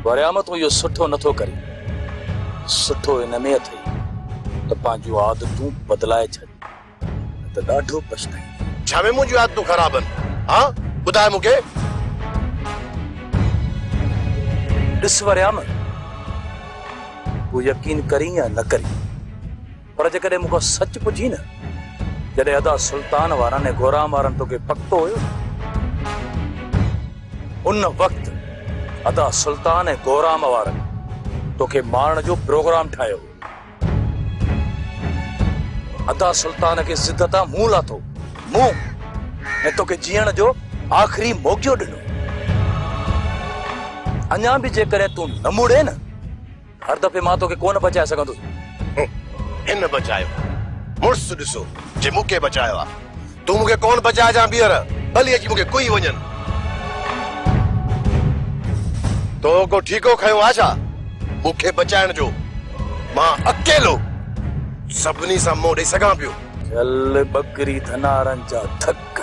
वरियाम तो यो सुठो नथो करे, सुठो इन में अथई त पंहिंजूं आदतूं बदलाए छॾ त ॾाढो पछताई। छा में मुंहिंजूं आदतूं ख़राब आहिनि? हाँ ॿुधाए मूंखे। ॾिस वरियाम, तूं यकीन करी या न करी, पर जेकॾहिं मूंखां सच पुछी न, जॾहिं अदा सुल्तान वारनि ऐं गोराम वारनि तोखे पकतो हुयो, उन वक़्तु अदा सुल्तान ऐं गोराम वारनि तोखे मारण जो प्रोग्राम ठाहियो। अदा सुल्तान खे ज़िद तां मुंहुं लाथो, मुंहुं, ऐं तोखे जीअण जो आख़िरी मौक़ो ॾिनो। अञा बि जेकॾहिं तूं न मुड़े न, हर दफ़े मां तोखे कोन बचाए सघंदुसि। हिन बचायो, मुड़ुसु ॾिसो जे मूंखे बचायो आहे। तूं मूंखे कोन बचाए जा बीहर, भली अची मूंखे कोई वञनि। तो को ठीको खयो आहे छा मूंखे बचाइण जो? मां अकेलो सभिनी सां मुंहुं ॾेई सघां पियो। चल बकरी धनारनि जा थक,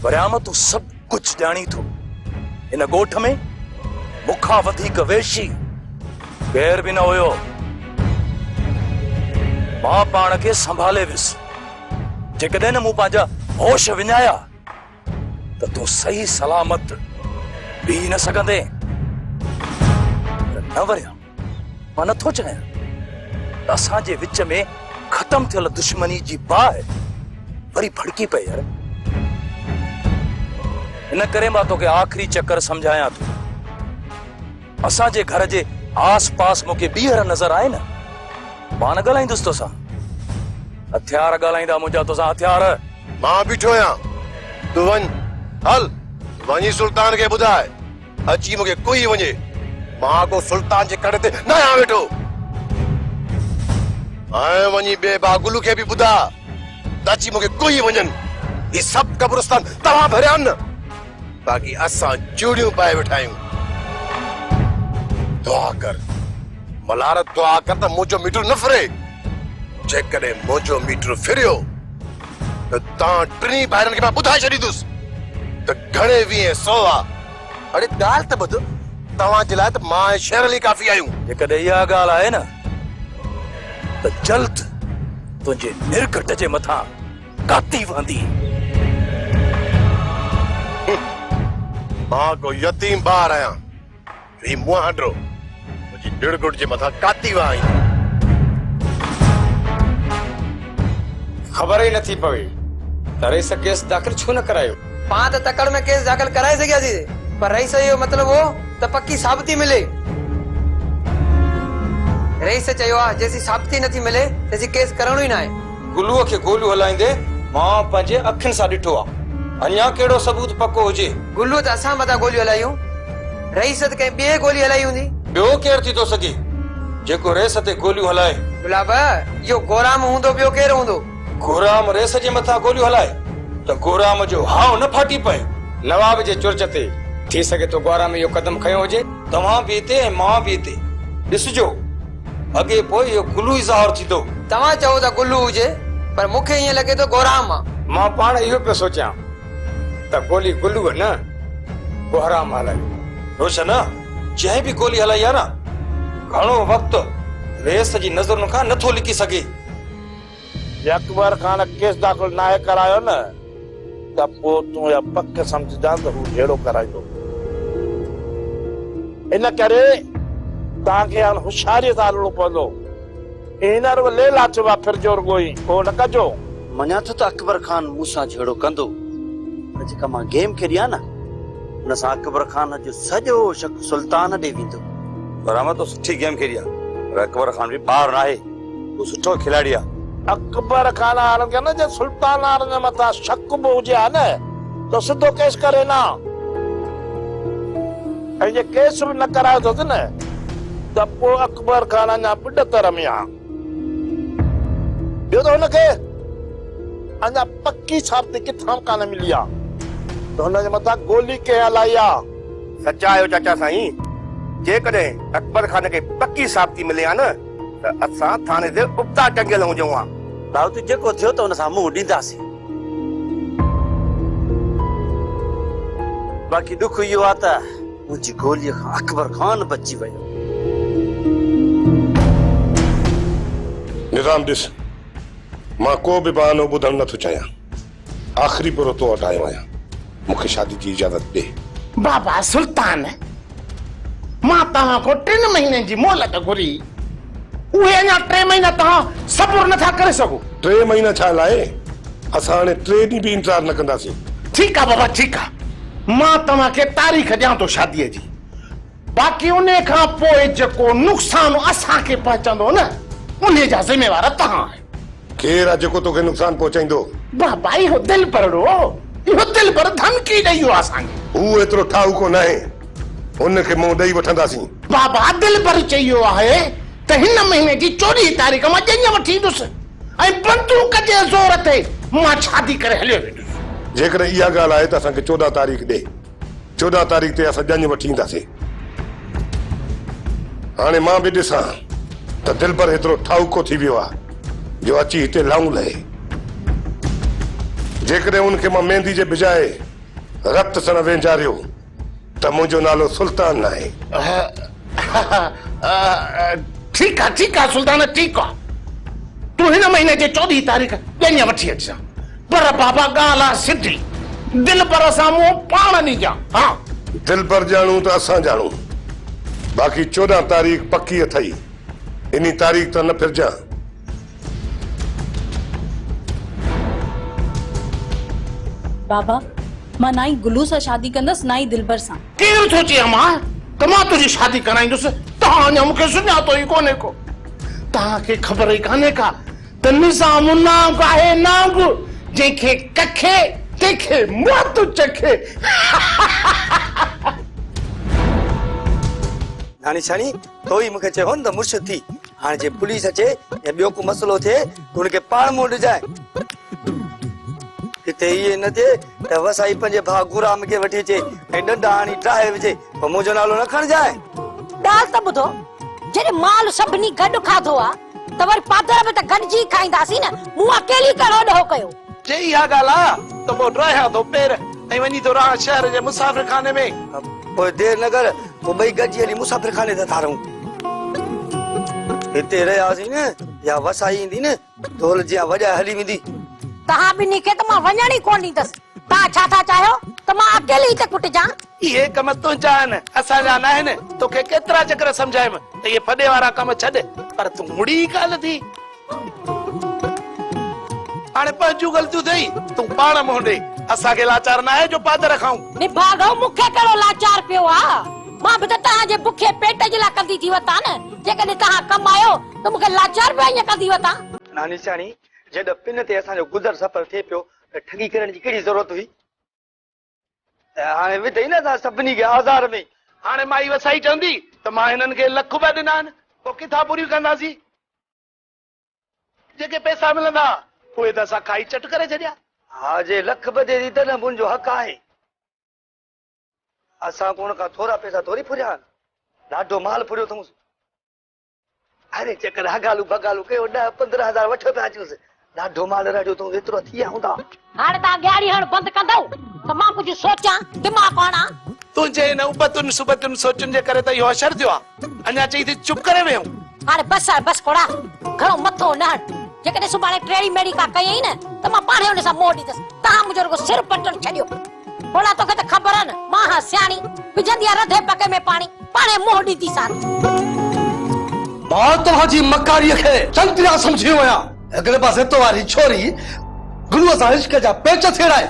वरियाम तूं सभु कुझु ॼाणी थो। इन ॻोठ में मूंखां वधीक वेशी केर बि न हुयो। मां पाण खे संभाले वियुसि। जेकॾहिं न मूं पंहिंजा होश विञाया त तूं सही सलामत बीह न सघंदे। न वरियाम, मां नथो चाहियां त असांजे विच में ख़तम थियल दुश्मनी जी बाहि वरी भड़की पई। यार इन करे मां तोखे आख़िरी चक्कर समझायां थो। असांजे घर जे आस पास मूंखे ॿीहर नज़र आए न, मां न ॻाल्हाईंदुसि तोसां। हथियार ॻाल्हाईंदा मुंहिंजा तोसां हथियार। मां बीठो आहियां, तूं वञ, हल वञी सुल्तान खे ॿुधाए अची मूंखे कोई वञे। मां को सुल्तान जे करे ते न आहियां वेठो। ऐं वञी ॿिए बागुलू खे बि ॿुधा त अची मूंखे कोई वञनि। ही सभु कब्रिस्तान तव्हां भरिया न, बाक़ी असां चूड़ियूं पाए वेठा आहियूं। दुआ कर मलारत, दुआ कर त मुंहिंजो मीटर न फिरे। जेकॾहिं मुंहिंजो मीटर फिरियो त तव्हां टिनी भाइरनि खे मां ॿुधाए छॾींदुसि त घणे वीह सौ आहे। अरे ॻाल्हि त ॿुध, तव्हांजे लाइ त मां ऐं शेर अली काफ़ी आहियूं। जेकॾहिं इहा ॻाल्हि आहे न त जल्द तुंहिंजे निर्घट जे मथां काती वहंदी। मां को यतीम ॿार आहियां, ही मुंहुं हंडरो मुंहिंजी निर्घट जे मथां काती वहाई। खबर ही नथी पवे त रईस केस दाख़िल छो न करायो? पां त तकड़ में केस दाख़िल कराए सघियासीं, पर रईस जो मतलब हो त पक्की साबिती मिले। रईस चयो आहे जेसी साबिती नथी मिले तेसी केस करणो ई न आहे। गुलूअ खे गोलियूं हलाईंदे मां पंहिंजे अखियुनि सां ॾिठो आहे। अञा कहिड़ो सबूत पको हुजे? गुलू त असां मथां गोलियूं हलायूं, रईस त कंहिं ॿिए गोली हलाई हूंदी। ॿियो केरु थी थो सघे जेको रेस ते गोलियूं हलाए? गुलाब, इहो गोराम हूंदो, ॿियो केरु हूंदो? गोराम रेस जे मथां गोलियूं हलाए त गोराम जो हाव न फाटी पए। नवाब जे चुर्च ते थी सघे तो गोराम इहो कदम खयो हुजे। तव्हां बि हिते ऐं मां बि हिते। ॾिसजो अॻे पोइ इहो गुलू ई ज़ाहिर थींदो। तव्हां चओ त गुलू हुजे, पर मूंखे ईअं लॻे थो गोराम आहे। मां पाण इहो पियो सोचियां त गोली गुलू न गोराम हलाई। रोशन जंहिं बि गोली हलाई आहे न, घणो वक़्तु रेस जी नज़रुनि खां नथो लिकी सघे। अकबर खान केस दाख़िल नाहे करायो न त पोइ तूं या पक समझदा त हू जहिड़ो कराईंदो। इन करे तव्हांखे हाणे होशियारीअ सां हलणो पवंदो। हींअर ले लाच वा फिरजो रुगोई, उहो न कजो। मञा थो त अकबर खान मूंसां जहिड़ो कंदो, पर जेका मां गेम खेॾी आहे न, हुन सां अकबर खान जो सॼो शक सुल्तान ॾे वेंदो। बरामा तो सुठी गेम खेॾी आहे, पर अकबर खान बि ॿार नाहे, तूं सुठो खिलाड़ी आहे। अकबर खान हाणे के न जे सुल्तान जे मथां शक बि हुजे हा न त सिधो केस करे न, ऐं जे केस बि न करायो अथसि न त पोइ अकबर खान अञा पिॾ त रमिया। ॿियो त हुनखे अञा पक्की साबिती किथां कान मिली आहे त हुनजे मथां गोली कंहिं हलाई आहे। सचा आहियो चाचा साईं। जेकॾहिं अकबर खान खे पक्की साबिती मिले हा न त असां थाने ते उबता टंगियल हुजूं हा। भाउ तूं जेको थियो त हुन सां मुंहुं ॾींदासीं। बाक़ी दुख इहो आहे त मुंहिंजी गोलीअ खां अकबर खान बची वियो। निज़ाम ॾिस, मां को बि बहानो ॿुधणु नथो चाहियां। आख़िरी बुरो तो वटि आयो आहियां, मूंखे शादी जी इजाज़त ॾे। बाबा सुल्तान, मां तव्हां को 3 महीने जी मोहलत घुरी, उहे अञा 3 महीना तव्हां सबुर नथा करे सघो। 3 महीना छा लाइ, असां हाणे 3 ॾींहं बि इंतज़ार न कंदासीं। ठीकु आहे बाबा, ठीकु आहे। मां तव्हांखे तारीख़ ॾियां थो शादीअ जी, बाक़ी उन खां पोइ जेको नुक़सान असांखे पहुचंदो न, उन जा ज़िम्मेवार तव्हां आहियो। केरु आहे जेको तोखे नुक़सान पहुचाईंदो? बाबा इहो दिल पर धमकी ॾेई वियो असांखे। हू एतिरो ठाहु को न आहे, उनखे मुंहुं ॾेई वठंदासीं। बाबा दिल पर चई वियो आहे त हिन महीने जी 14 तारीख़ मां ॼञ वठी ईंदुसि ऐं बंदूक जे ज़ोर ते मां शादी करे हलियो वेंदुसि। जेकॾहिं इहा ॻाल्हि आहे त असांखे 14 तारीख़ ॾे, 14 तारीख़ ते असां ॼञ वठी ईंदासीं। हाणे मां बि ॾिसां त दिल पर एतिरो ठाउको थी वियो आहे जो अची हिते लाऊं लहे। जेकॾहिं उनखे मां मेहंदी जे बिजाए रक्त सां वेंजारियो त मुंहिंजो नालो सुल्तान न आहे। ठीकु आहे, ठीकु आहे सुल्तान, ठीकु आहे। तूं हिन महीने जे 14 तारीख़ ॼञ वठी अचिजां, पर बाबा ॻाल्हि आहे सिधी, दिल पर सां मूं पाण ॾिजां। हा, दिल पर ॼाणूं त असां ॼाणूं, बाक़ी 14 तारीख़ पकी अथई, इन तारीख़ त न फिरजां। बाबा, मां ना ही गुलू सां शादी कंदसि ना ही दिलबर सां। केरु सोचिया मां त मां तुंहिंजी शादी कराईंदुसि? तव्हां अञा मूंखे सुञातो ई कोन्हे को। तव्हांखे ख़बर ई कान्हे का त निज़ाम नांग आहे, नांग जंहिंखे कखे तंहिंखे मौत चखे। नानी छाणी तो ही मूंखे चयो न त मुर्शिद थी, हाणे जे पुलिस अचे या ॿियो को मसलो थिए त उनखे पाण मुंहुं ॾिजाए। किथे इहे न थिए त वसाई पंहिंजे भाउ गुराम खे वठी अचे ऐं डंडा हणी ठाहे विझे, पोइ मुंहिंजो नालो न खणजाए। ॻाल्हि त ॿुधो, जॾहिं माल सभिनी गॾु खाधो आहे त वरी पादर में त गॾिजी खाईंदासीं न, मूं अकेली कहिड़ो ॾोह कयो। जे इहा ॻाल्हि आहे त पोइ ड्राहियां थो पेर ऐं वञी थो रहां शहर जे मुसाफ़िर खाने में। पोइ देरि न कर, पोइ ॿई गॾिजी हली मुसाफ़िर खाने ते था रहूं। हिते रहियासीं न या वसाई ईंदी न, ढोल जियां वॼाए हली वेंदी। तव्हां ॿिन्ही खे त मां वञण ई कोन ॾींदसि। तव्हां छा था चाहियो त मां अकेली हिते कुटिजां? इहे कम तुंहिंजा आहिनि, असांजा न आहिनि। तोखे केतिरा चकर सम्झायमि त इहे फॾे वारा कम छॾ, पर तूं मुड़ी ॻाल्हि थी। हाणे पंहिंजूं ग़लतियूं अथई, तूं पाण मुंहुं ॾे। असांखे लाचार न आहे जो पादर खाऊं। निभागो मूंखे कहिड़ो लाचार पियो आहे? मां बि त तव्हांजे बुखे पेट जे लाइ कंदी थी वतां न। जेकॾहिं तव्हां कमायो त मूंखे लाचार बि ईअं कंदी वतां। नानी छाणी, जॾहिं पिन ते असांजो गुज़र सफ़र थिए पियो त ठगी करण जी कहिड़ी ज़रूरत हुई? हाणे विधई न तव्हां सभिनी खे आज़ार में। हाणे माई वसाई चवंदी त मां हिननि खे लख रुपया ॾिना आहिनि, पोइ किथां पूरी कंदासीं? जेके पैसा मिलंदा उहे त असां खाई चट करे छॾिया। हा, जे लख ॿधे थी त न मुंहिंजो हक़ आहे। असां कोन खां थोरा पैसा थोरी फुरिया, ॾाढो माल फुरियो अथऊं। अरे चकर हगालू भगालू कयो 10-15 हज़ार वठो पिया अचूंसि, ॾाढो माल रहियो अथऊं, एतिरो थी विया हूंदा। हाणे तव्हां ॻाड़ी हण बंदि कंदव त मां कुझु सोचां, दिमाग़ आणा। तुंहिंजे हिन उबतुनि सुबतुनि सोचुनि जे करे त इहो असर थियो आहे। अञा चई थी चुप करे वेहूं। हाणे बस कोड़ा, घणो मथो न हण। जेकॾहिं सुभाणे टेड़ी मेड़ी का कयई न त मां पाणे हुन सां मोह ॾींदसि। तव्हां मुंहिंजो रुगो सिर पटण छॾियो। थोड़ा तोखे त ख़बर आहे न, मां हा सियाणी, विझंदी आहे रधे पके में पाणी, पाणे मोह ॾींदीसां। मां तव्हांजी मकारीअ खे चङी तरह सम्झी वियो आहियां। हिकिड़े पासे तव्हांजी छोरी गुलूअ सां इश्क जा पेच थेड़ाए,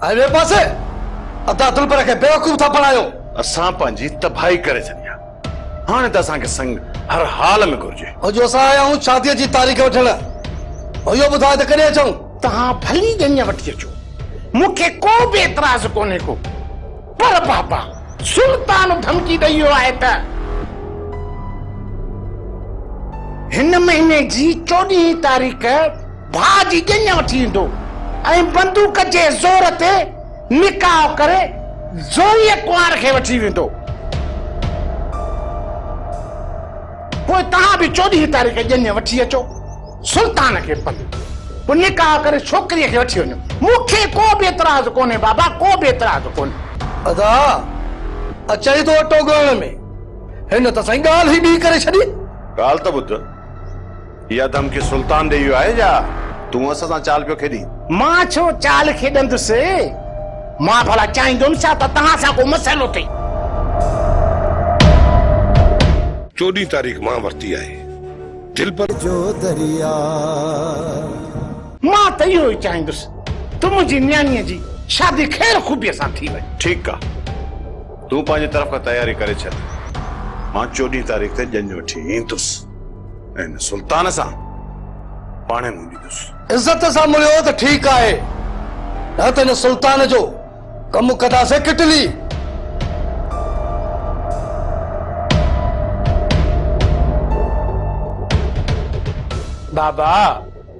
ऐं ॿिए पासे अदा दिलबर खे बेवकूफ़ था बणायो। असां पंहिंजी तबाही करे छॾी आहे, हाणे त असांखे संग हर हाल में घुर्जे। अॼु असां आया आहियूं शादीअ जी तारीख़ वठण। इहो ॿुधाए त कॾहिं अचूं? तव्हां भली ॼञ वठी अचो, मूंखे को बि एतिराज़ कोन्हे को। पर बाबा सुल्तान धमकी ॾेई वियो आहे त हिन महीने जी 14 तारीख़ भाउ जी ॼञ वठी ईंदो ऐं बंदूक जे ज़ोर ते निकाह करे ज़ोरीअ कुंवार खे वठी वेंदो। पोइ तव्हां बि 14 तारीख़ ॼञ वठी अचो, सुल्तान खे पोइ निकाह करे छोकिरीअ खे वठी वञो। मूंखे को बि एतिराज़ कोन्हे बाबा, को बि एतिराज़ कोन्हे। अदा अचई तो अटो ॻोल्हण में हिन त साईं ॻाल्हि ई ॿी करे छॾी। ॻाल्हि त ॿुध, इहा धमकी सुल्तान ॾेई वियो आहे या तूं असां सां चाल पियो खेॾी? मां छो चाल खेॾंदुसि? मां भला चाहींदुमि छा त तव्हां सां को मसइलो थिए। 14 तारीख़ मां वरिती आहे दिल पर जो दरिया। मां त इहो ई चाहींदुसि त मुंहिंजी न्याणीअ जी शादी ख़ैर ख़ूबीअ सां थी वई। ठीकु आहे, तूं पंहिंजी तरफ़ खां तयारी करे छॾ। मां 14 तारीख़ ते ॼञ वठी ईंदुसि ऐं हिन सुल्तान सां पाणे मुंडींदुसि। इज़त सां मुड़ियो त ठीकु आहे, न त हिन सुल्तान जो कमु कंदासीं किटली। बाबा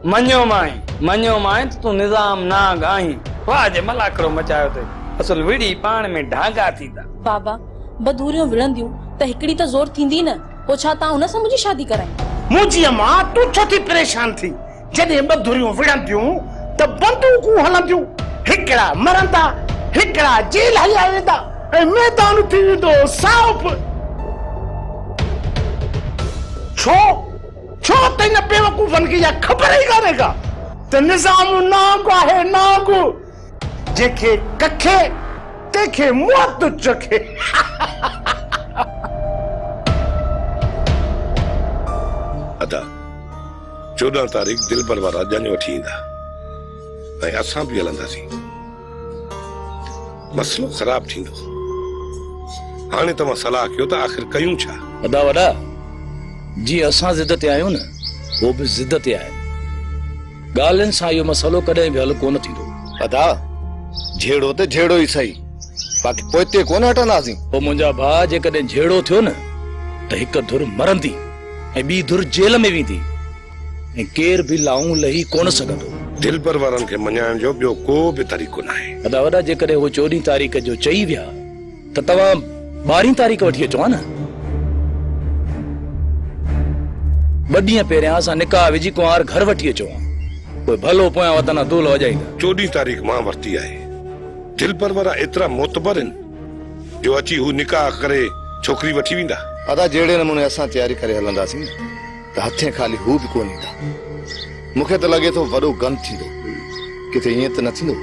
मञो माई त तूं निज़ाम ना गाहीं। वाह जे मलाकड़ो मचायो अथई, असल विड़ी पाण में ढांगा थींदा। बाबा बदूरियूं विढ़ंदियूं त हिकिड़ी त ज़ोर थींदी न, पोइ छा तव्हां हुन सां मुंहिंजी शादी कराई? मुंहिंजी अम्मा तूं छो थी परेशान थी? जॾहिं बदूरियूं विढ़ंदियूं त बंदूकूं हलंदियूं, हिकिड़ा मरंदा, हिकिड़ा जेल हलिया वेंदा ऐं मैदान थी वेंदो साफ़। छो त हिन बेवकूफ़नि खे इहा ख़बर ई कान्हे का त निज़ाम नांग आहे, नांग जंहिंखे कखे तंहिंखे मौत चखे। अदा 14 तारीख़ दिल पर वारा ॼञ वठी ईंदा ऐं असां बि हलंदासीं। मसलो ख़राब थींदो। हाणे तव्हां सलाह कयो त आख़िर कयूं छा? अदा वॾा जी असां ज़िद ते आहियूं न, वो बि ज़िद ते आहिनि। ॻाल्हियुनि सां इहो मसइलो कॾहिं बि हल कोन थींदो। अदा झेड़ो त झेड़ो ई सही, बाक़ी पोइते कोन हटंदासीं। पोइ मुंहिंजा भाउ जेकॾहिं झेड़ो थियो न त हिकु धुर मरंदी ऐं ॿी धुर जेल में वेंदी ऐं केर बि लाऊं लही कोन सघंदो। दिल पर वारनि खे मञाइण जो ॿियो को बि तरीक़ो न आहे। अदा वॾा जेकॾहिं उहो 14 तारीख़ जो चई विया त तव्हां 12 तारीख़ वठी अचो हा न। 2 ॾींहं पहिरियां असां निकाह विझी कुंवार घर वठी अचो, कोई भलो पोयां वतन दूल वॼाईंदा। 14 तारीख़ मां वरिती आहे। दिल पर वारा एतिरा मोतबर आहिनि जो अची हू निकाह करे छोकिरी वठी वेंदा। अदा जहिड़े नमूने असां तयारी करे हलंदासीं त हथे खाली हू बि कोन ईंदा। मूंखे त लॻे थो वॾो गम थींदो, किथे ईअं त न थींदो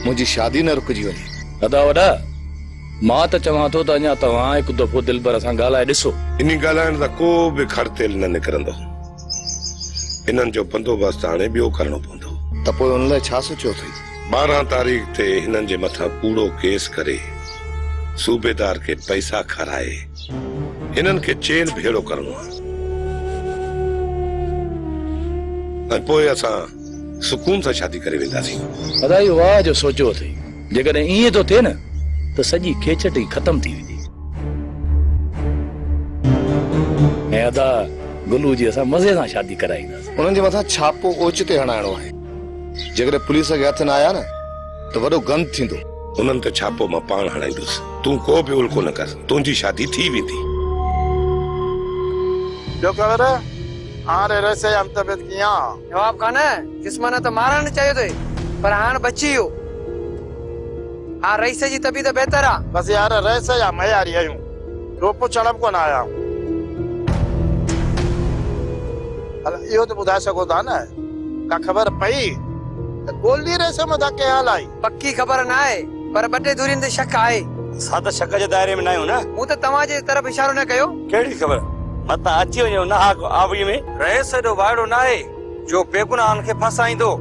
मुंहिंजी शादी न रुकिजी वञे। अदा वॾा मां त चवां थो त अञा तव्हां हिकु दफ़ो दिल पर सां ॻाल्हाए ॾिसो। इन ॻाल्हाइण सां को बि खड़तेल न निकिरंदो। इन्हनि जो बंदोबस्त हाणे ॿियो करणो पवंदो। त पोइ हुन लाइ छा सोचियो अथई? 12 तारीख़ ते हिननि जे मथां कूड़ो केस करे सूबेदार खे पैसा खाराए हिननि खे जेल भेड़ो करणो आहे ऐं पोइ असां सुकून सां शादी करे वेंदासीं। अदा इहो वाह जो सोचियो अथई, जेकॾहिं ईअं थो थिए न त सॼी खेचट ई ख़तम थी वेंदी ऐं अदा गुलू जी असां मज़े सां शादी कराईंदासीं। उन्हनि जे मथां छापो ओचिते हणाइणो आहे। जेकॾहिं पुलिस खे हथ न आया न त वॾो गंद थींदो। उन्हनि ते छापो मां पाण हणाईंदुसि, तूं को बि उल्को न कर, तुंहिंजी शादी थी वेंदी। ॿियो ख़बर हाणे रसे हम तबियत कीअं? जवाब कान किस्मत त मारण चाहियो थे पर हाण बची वियो। हाँ रईस जी तबीयत बेहतर आ। बस यार रसे या मैं यार आयूं तो पुछण कोन आया। हल इहो त ॿुधाए सघो था न का ख़बर पई त गोली रसे में दा के हाल आई? पक्की ख़बर न आहे पर 2 टे दूरियुनि ते शक आहे। असां त शक जे दायरे में न आहियूं न। मूं त तव्हांजे तरफ़ इशारो न कयो। कहिड़ी ख़बर मतां अची वञो नाहक आवड़ी में। रहिस जो वाइड़ो न आहे जो बेगुनाहनि खे फसाईंदो।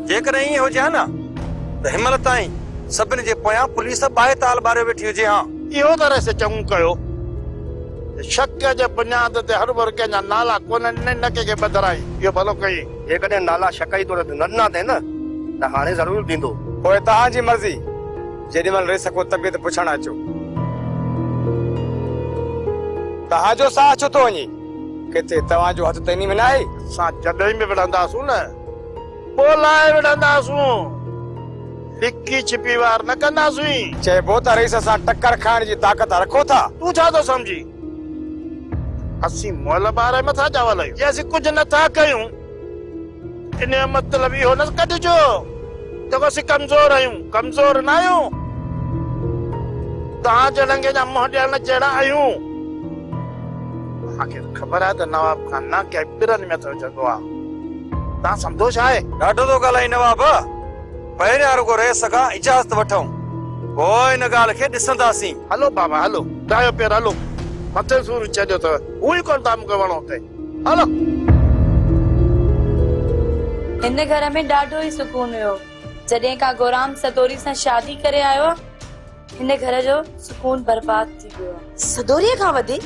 जेकॾहिं ईअं हुजे हा न त हिमल ताईं सभिनी जे पोयां पुलिस बाहि ताल बारे वेठी हुजे। हा इहो त रसे चङो कयो। शक जे बुनियाद ते हर भर के नाला कोन न के बदराई इहो भलो कई। जेकॾहिं नाला शकाई तो न थे न त हाणे ज़रूर ॾींदो। पोइ तव्हांजी मर्ज़ी, जेॾीमहिल रही सघो तबियत पुछण अचो। तव्हांजो साह छो थो वञे? किथे तव्हांजो हथ तैनी में न आहे? असां जॾहिं बि विढ़ंदासूं न पोइ लाइ विढ़ंदासूं, लिकी छिपी वार न कंदासीं। चइबो त रईस सां टक्कर खाइण जी ताक़त रखो था। तूं छा थो सम्झी? असीं मोल बारे मथां चावल आहियूं जे असीं कुझु नथा कयूं। इन जो मतिलबु इहो न कढिजो देखो सी कमजोर आयूं कमजोर ना आयूं तहां जड़ंगे जा मुंह ॾियण जहिड़ा आयूं तव्हांखे ख़बर आहे त नवाब खान ना के पिरन में थो जंदो आहे तव्हां सम्झो छा आहे ॾाढो थो ॻाल्हाई नवाब पहिरियां रुगो रेस खां इजाज़त वठूं पोइ हिन ॻाल्हि खे ॾिसंदासीं हलो बाबा हलो दायो पेर हलो मथे सूर चढ़ियो अथव उहो ई कोन था मूंखे वणो अथई हलो हिन घर में ॾाढो ई सुकून हुयो जॾहिं खां गोराम सदोरी सां शादी करे आयो हिन घर जो सुकून बर्बाद थी वियो सदोरीअ खां वधीक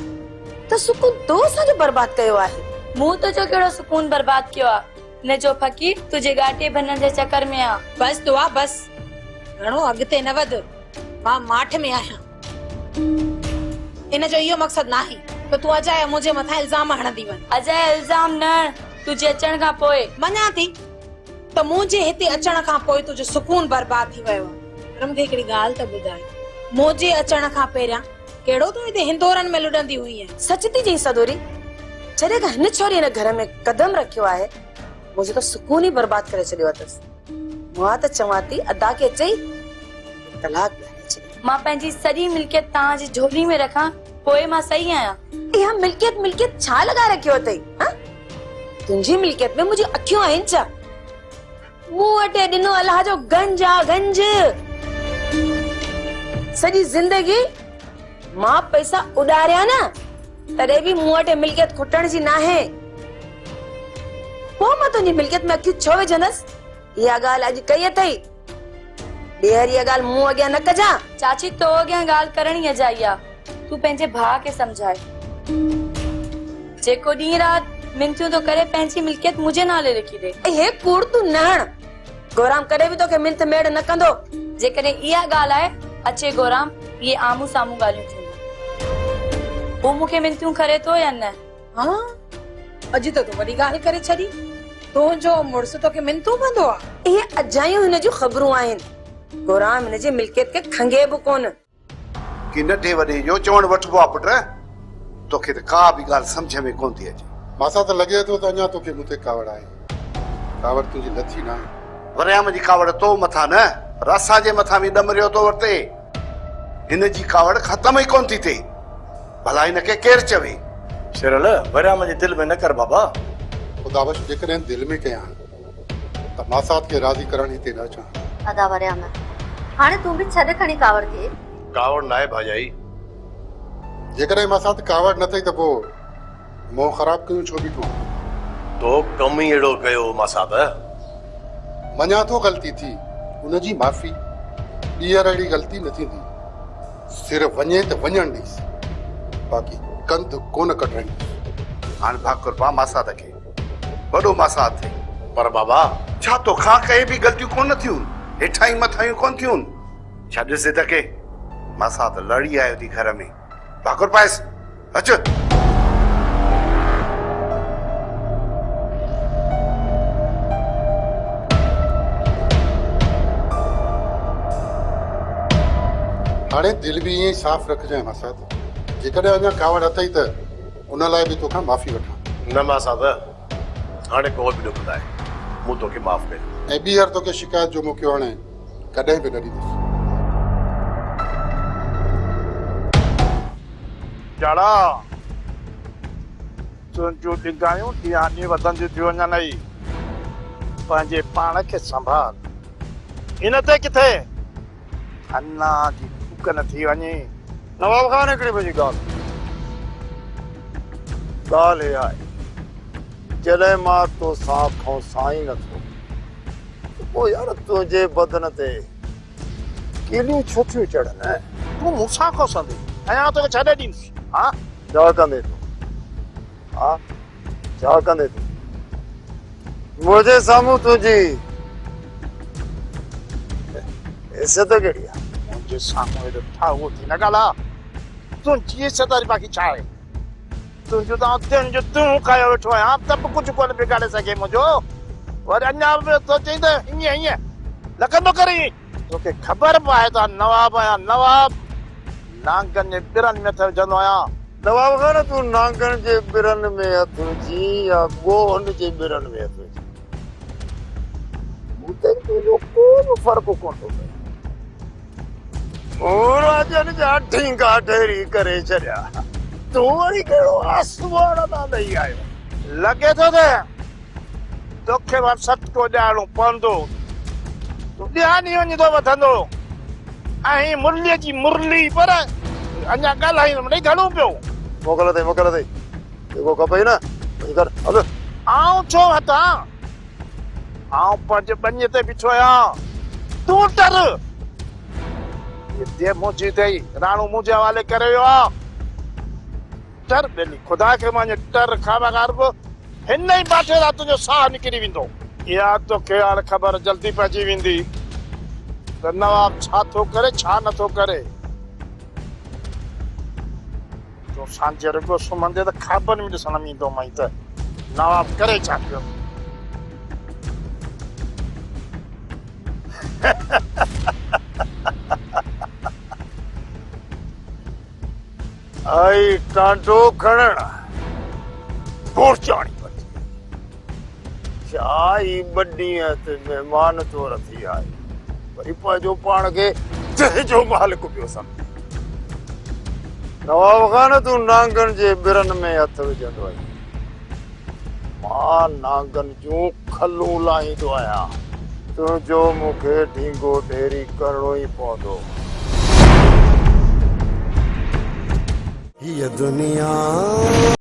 त सुकून तो असांजो बर्बाद कयो आहे मूं तुंहिंजो कहिड़ो सुकून बर्बाद कयो आहे हिन जो फ़क़ीर तुंहिंजे गाटे भनण जे चकर में आ बस दुआ बस घणो अॻिते न वध मां माठ में आहियां इन जो इहो मक़सद नाहे त तूं अजय मुंहिंजे मथां इल्जाम हणंदी वञ अजय इल्जाम न तुंहिंजे अचण खां पोइ मञा थी त मुंहिंजे हिते अचण खां पोइ तुंहिंजो सुकून बर्बाद थी वियो पर मूंखे हिकिड़ी ॻाल्हि त ॿुधाए मुंहिंजे अचण खां पहिरियां कहिड़ो तूं हिते हिंदोरनि में लुॾंदी हुई आहे सच थी चई सदोरी जॾहिं खां हिन छोरी हिन घर में कदम रखियो आहे मुंहिंजो त सुकून ई बर्बाद करे छॾियो अथसि मां त चवां थी अदा खे चई तलाक ॾियारे छॾे मां पंहिंजी सॼी मिल्कियत तव्हांजी झोली में रखां पोइ मां सही आहियां इहा मिल्कियत छा लॻाए रखियो अथई तुंहिंजी मिल्कियत में मुंहिंजी अखियूं आहिनि छा मूं वटि ॾिनो अलाह जो गंज आ गंज सॼी ज़िंदगी मां पैसा उॾारिया न तॾहिं बि मूं वटि मिल्कियत खुटण जी नाहे पोइ मां तुंहिंजी मिल्कियत में अखियूं छो विझंदसि इहा ॻाल्हि अॼु कई अथई ॿीहर इहा ॻाल्हि मूं अॻियां न कजां चाची तो अॻियां ॻाल्हि करणी अजाई आहे तूं पंहिंजे भाउ खे सम्झाए जेको ॾींहुं राति मिनतियूं तो करे पंहिंजी मिल्कियत मुंहिंजे नाले लिखी ॾे हे कूड़ तूं न हण गोराम कॾहिं बि तोखे मिंत मेड़ न कंदो जेकॾहिं इहा ॻाल्हि आहे अचे गोराम इहे आम्हूं साम्हूं ॻाल्हियूं थींदियूं हू मूंखे मिनतियूं करे थो या न हाँ अॼु त तूं वॾी ॻाल्हि करे छॾी तुंहिंजो मुड़ुसु तोखे मिनतूं कंदो आहे इहे अजायूं हिन जूं ख़बरूं आहिनि गोराम हिन जी मिल्कियत खे खंगे बि कोन कि नंढे वॾे जो चवण वठबो आहे पुट तोखे त का बि ॻाल्हि सम्झ में कोन थी अचे मासा त लॻे थो त अञा तोखे मूं ते कावड़ आहे कावड़ तुंहिंजी लथी न आहे वरियाम जी कावड़ तो मथां न पर असांजे मथां बि ॾमरियो तो वरिते हिन जी कावड़ ख़तम ई कोन थी थिए भला हिनखे केरु चवे सिरल वरियाम जे दिलि में न कर बाबा ख़ुदा बश जेकॾहिं दिलि में कयां त मासात खे राज़ी करण हिते न अचां अदा वरियाम हाणे तूं बि छॾ खणी कावड़ खे कावड़ न आहे भाॼाई जेकॾहिं मासात कावड़ न अथई त पोइ मोह ख़राब कयूं छो बीठो तो कम ई अहिड़ो कयो मासात मञा थो ग़लती थी उनजी माफ़ी ॿीहर अहिड़ी ग़लती न थींदी सिर्फ़ु वञे त वञणु ॾींसि बाक़ी कंध कोन कढाईंदुसि हाणे भाकुर पा मासात खे वॾो मासात थिए पर बाबा छा तोखां कई बि ग़लतियूं कोन थियूं हेठां ई मथां कोन थियूं छा ॾिसे त के मासात लड़ी आयो थी घर में भाकुर पाइस अच हाणे दिलि बि ईअं ई साफ़ रखजांइ मासात जेकॾहिं अञा कावड़ अथई त उन लाइ बि तोखां माफ़ी वठां न मासात हाणे को बि न ॿुधाए मूं तोखे माफ़ कयो ऐं ॿीहर तोखे शिकायत जो मौक़ो हाणे कॾहिं बि न ॾींदुसि जड़ा तुंहिंजूं डिगायूं ॾींहं ॾींहुं वधंदियूं थियूं वञनि ई पंहिंजे पाण खे संभाल इन ते किथे अन्ना जी फूक न थी वञे नवाब खान हिकिड़ी मुंहिंजी ॻाल्हि इहा आहे जॾहिं मां तो सां खां साईं नथो पोइ यार तुंहिंजे बदन ते केलियूं छो थियूं चढ़नि तूं मूंसां खोसंदी ऐं तोखे छॾे ॾींदुसि हाँ छा कंदे तूं हाँ छा कंदे तूं मुंहिंजे साम्हूं तुंहिंजी इज़त कहिड़ी आहे मुंहिंजे साम्हूं हेॾो ठाहो थी न ॻाल्हा तुंहिंजी इज़त वरी बाक़ी छा आहे तुंहिंजो तुंहिंजो तूं खायो वेठो आहियां त बि कुझु कोन बिगाड़े सघे मुंहिंजो वरी अञा बि तो चई त हीअं हीअं लॻंदो करे तोखे ख़बर बि आहे त नवाब आहियां नवाब नांगनि जे बिरनि में त विझंदो आहियां नवाब खान तूं नांगनि जे बिरनि में हथ विझी या ॻोहनि जे बिरनि में हथ विझी मूं त तुंहिंजो को बि फर्क़ु कोन थो पए राजन जा ठींगा ढेरी करे छॾिया तूं वरी कहिड़ो आसमान तां ॾेई आयो लॻे थो त तोखे मां सटको ॼाणो पवंदो तूं ध्यानु ई वञी थो वठंदो ऐं मुरलीअ जी मुरली पर अञा ॻाल्हाईंदुमि ॾेई घणो पियो मोकल अथई जेको खपई न कर हल आऊं छो हटां आऊं पंहिंजे बञे ते बीठो आहियां तूं डर ये मुंहिंजी अथई राणू मुंहिंजे हवाले करे वियो आहे डर ॿेली ख़ुदा खे मां डर खां बि हिन ई बाटे सां तुंहिंजो साह निकिरी वेंदो इहा तोखे हाणे ख़बर जल्दी पइजी वेंदी त नवाब छा थो करे छा नथो करे तो सांझे रुगो सुम्हंदे त ख़बर में ॾिसण में ईंदो मई त नवाब करे छा पियो आई टांडो खणण पोचाणी पती छाई बड्डी ते मेहमान तौर थी आए वरी पंहिंजो पाण खे जो मालिक पियो सम्झे नवाब खान तूं नांगन जे बिरन में हथ विझंदो आहीं मां नांगन जूं खलूं लाहींदो आहियां तुंहिंजो मूंखे ढींगो ढेरी करणो ई पवंदो ये दुनिया